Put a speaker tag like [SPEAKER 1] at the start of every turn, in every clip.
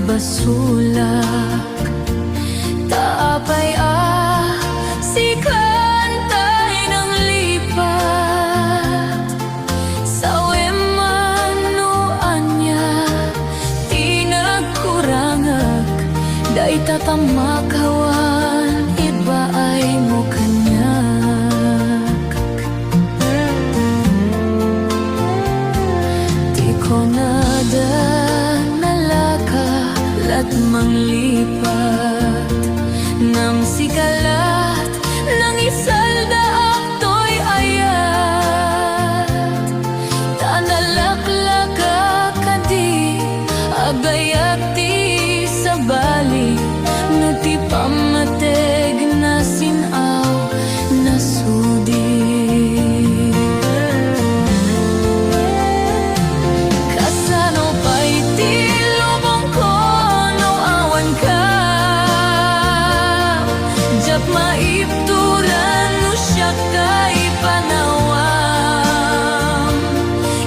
[SPEAKER 1] nagbasulak. Taapay si kantay ng lipat. Sa wemanuan niya di nagkurangak. Day tatamakawan iba ay mo kanyak. Di ko nada nalakalat manglipat. Nang sikalat nang isalda akto'y ayat. Tanalaklaka kadi agayat di sa bali. Nati pamateg na sinaw na sudi. Kasano pa'y tilubong ko no awan ka. Jap maipturan no siya kay panawam.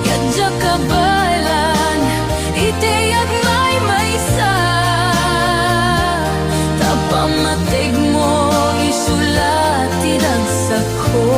[SPEAKER 1] Yadya kabalan itiyag may maysa. Tapamatig mo isulat tidagsak ko.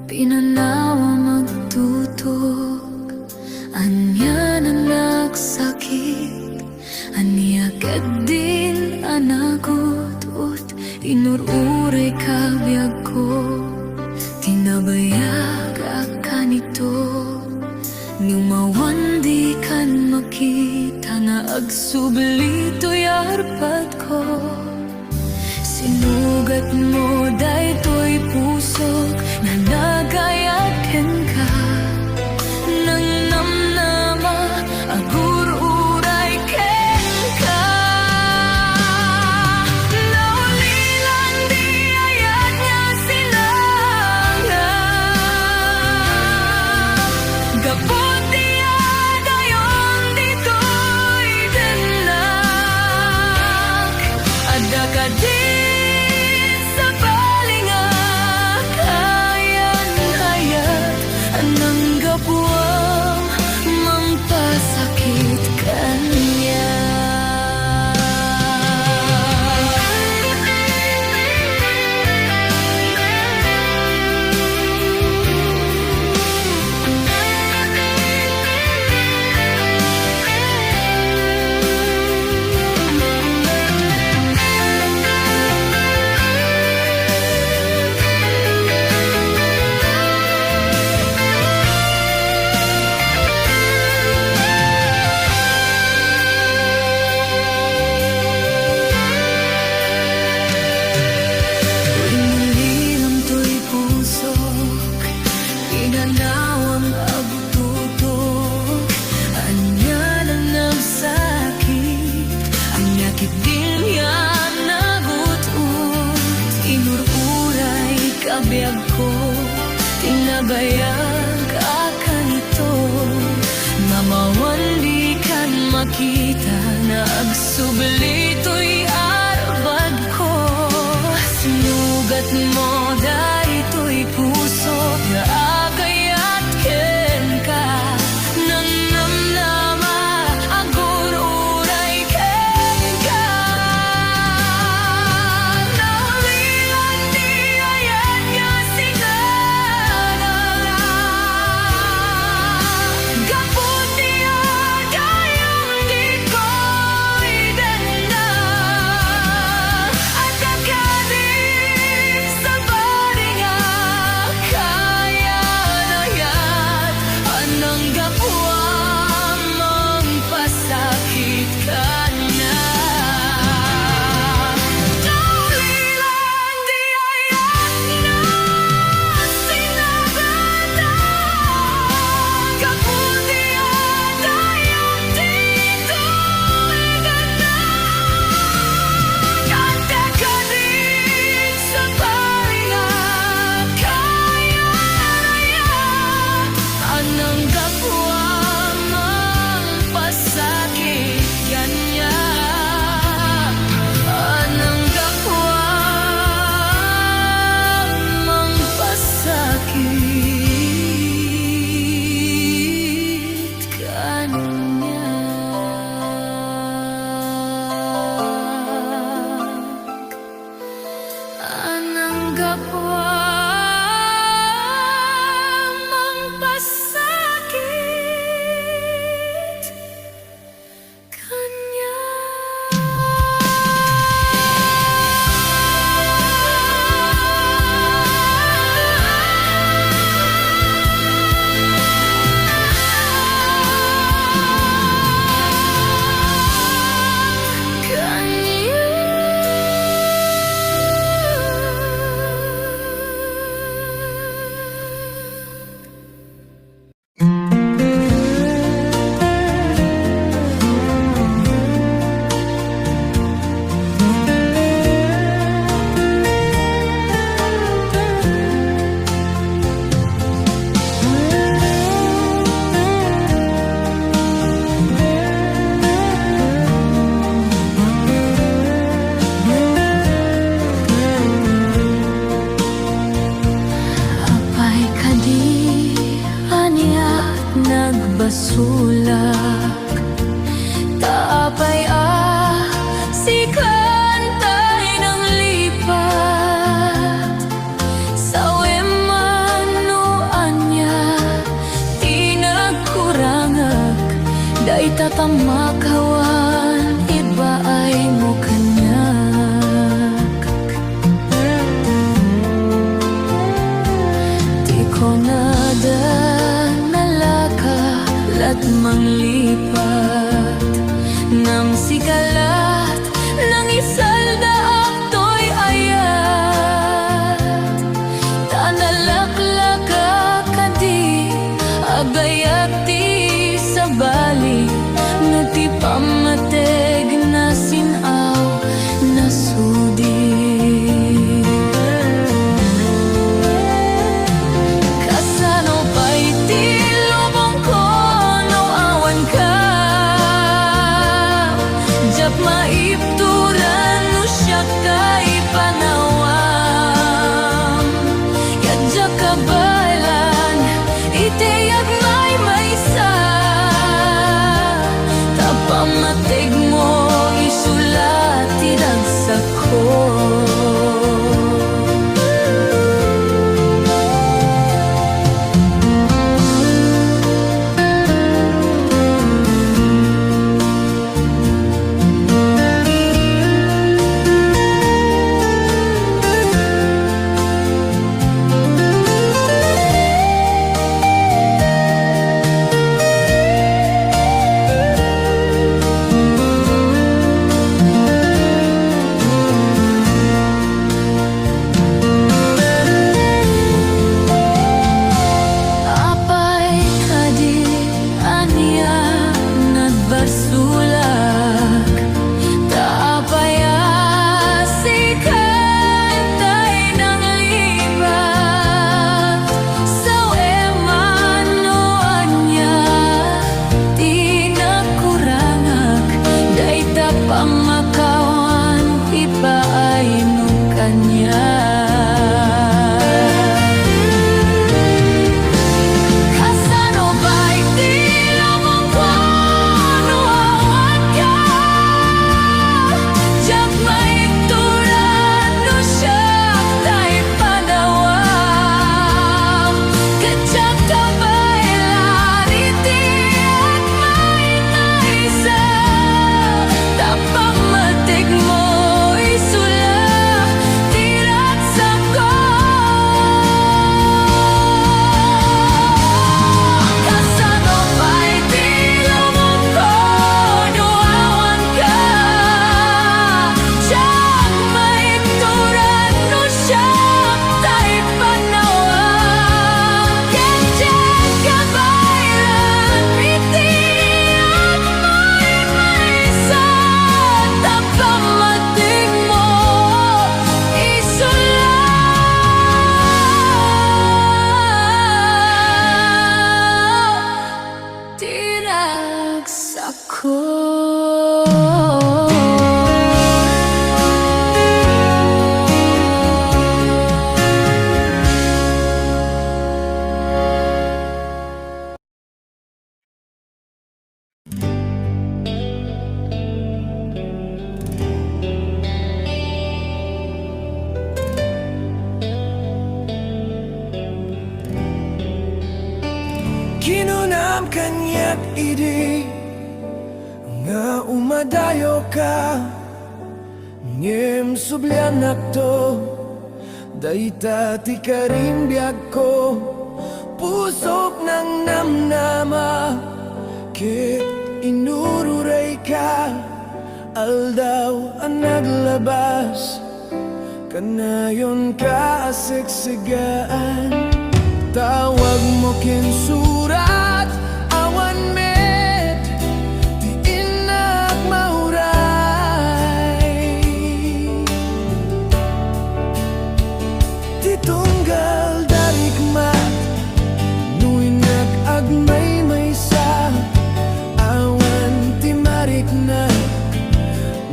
[SPEAKER 1] Pinanawa magtutok, anya na nagsakit, anya din anagot ut inururay kabiyag ko, tinabayag akan ito, numawan di kan makita na agsubli to'y arpat ko. Sinugat mo daytoy pusok na nagayaken ka. Nang namnama agururay ken ka. Naulilan di ayat inururay kabiag ko, tinagayag akan ito, mamawali kan makita na agsubli to'y arbag ko. Sinugat mo darito'y puso na agayat ken ka, nang namnama agur uray ken ka. Nahulilan di ayat nga sinadala, gapon niya dayang di ko'y danda, at kakadik sa bari nga kaya nayat, anang gapuan mong pasakit ka na. Nahulilan di ayat na sinagata, gapon niya dayang di ko'y danda, at kakadik sa bari nga kaya nayat, anang gapuan mong pasakit ka niya. Anang gapuan mong pasakit ka niya. Anang gapuan mong pasakit ka niya. Apay kadi aniat nagbasulak, taapay si kantay ng lipat, sa wemano anya tinagkurangag, day tatamakawan iba ay mo kanyak. Di ko nada nalaka lat manglipat, nam sikalat nang isalda akto'y ayat, tanalaklaka kadi agayat ti sa bali, na ti pamateg na sinaw na sudi. Kasano pa'y ti lubong ko no awan ka, Jap
[SPEAKER 2] Kinunam kanyak idi nga umadayo ka ngem sublyanak to dayta ti karimbyag ko pusok ng namnama kit inururay ka aldaw ang naglabas kanayon ka asiksigaan tawag mo kinsurat awan met di inak mauray di tunggal darigmat nuinak agmay maysa awan ti marikna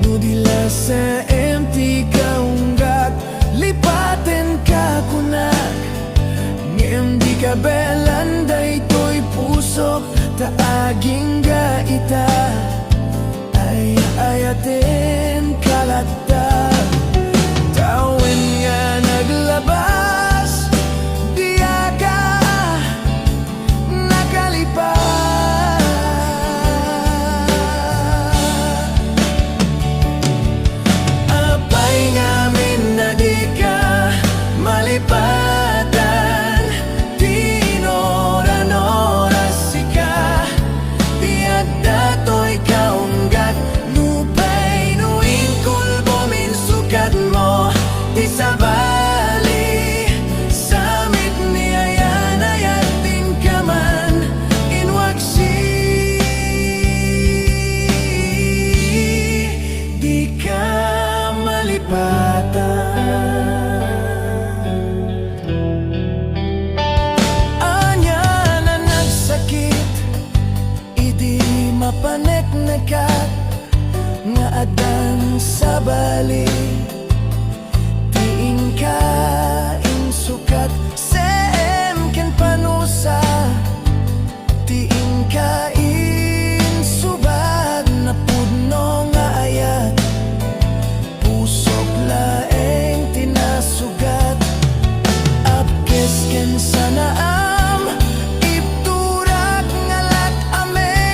[SPEAKER 2] nudila sa empty kaunggak lipaten ka kunak di ka belanday to'y pusok taaging gaita ay ayatin kalata tawin nga naglabas diya ka nakalipas apay ngamin na di ka malipad panek nakat nga adan sa bali tiing ka insukat sem ken panusa tiing ka insubad na pudno nga ayat pusok laeng tinasugat apkes ken sanaam ipturak ngalat amek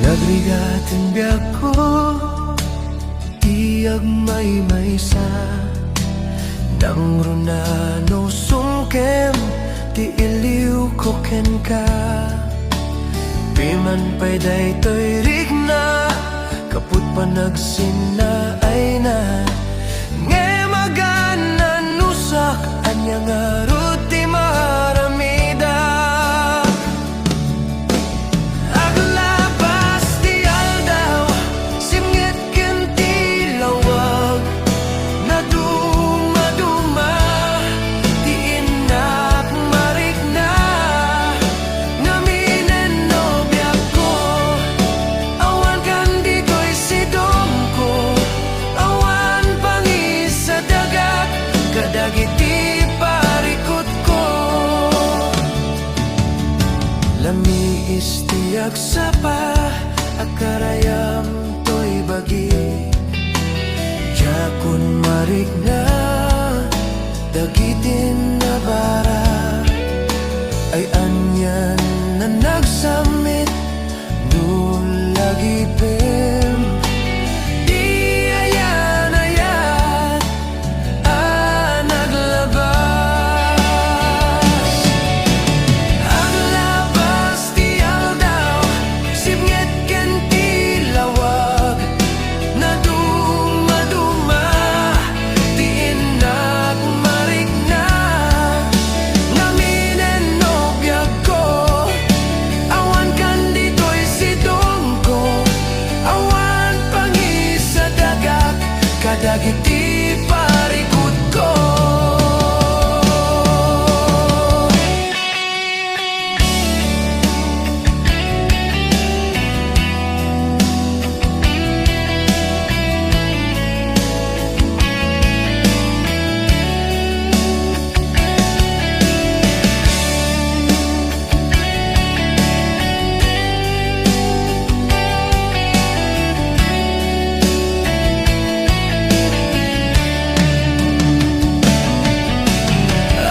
[SPEAKER 2] Nagligatin biyak ko tiyag may sa nang runano sungkem ti iliw ko ken ka piman pa'y daytoy rigna kaput pa nagsina ay na nge magana nusak anya nga ruti maramida aglap istiyak sapa akarayam to'y bagi Yakun marigna dagitin na bara ay anyan na nagsamit nulagi pem di ayan naglabas ang labas ti aldaw sibnget ken ti lawag na dumaduma ti inak marigna naminen nobya ko awan kan dito'y sidong ko awan pangisa dagat kadagiti parikot ko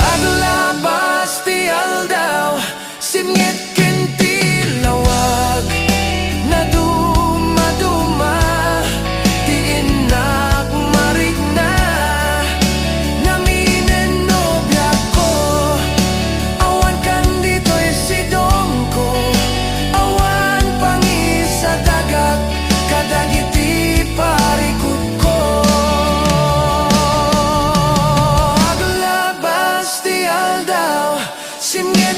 [SPEAKER 2] Aglabas ti aldaw sibnget ken ti lawag na dumaduma ti inak marigna naminen nobya ko awan kan dito'y sidong ko awan pangisa dagat kadagiti parikot ko Aglabas ti aldaw sibnget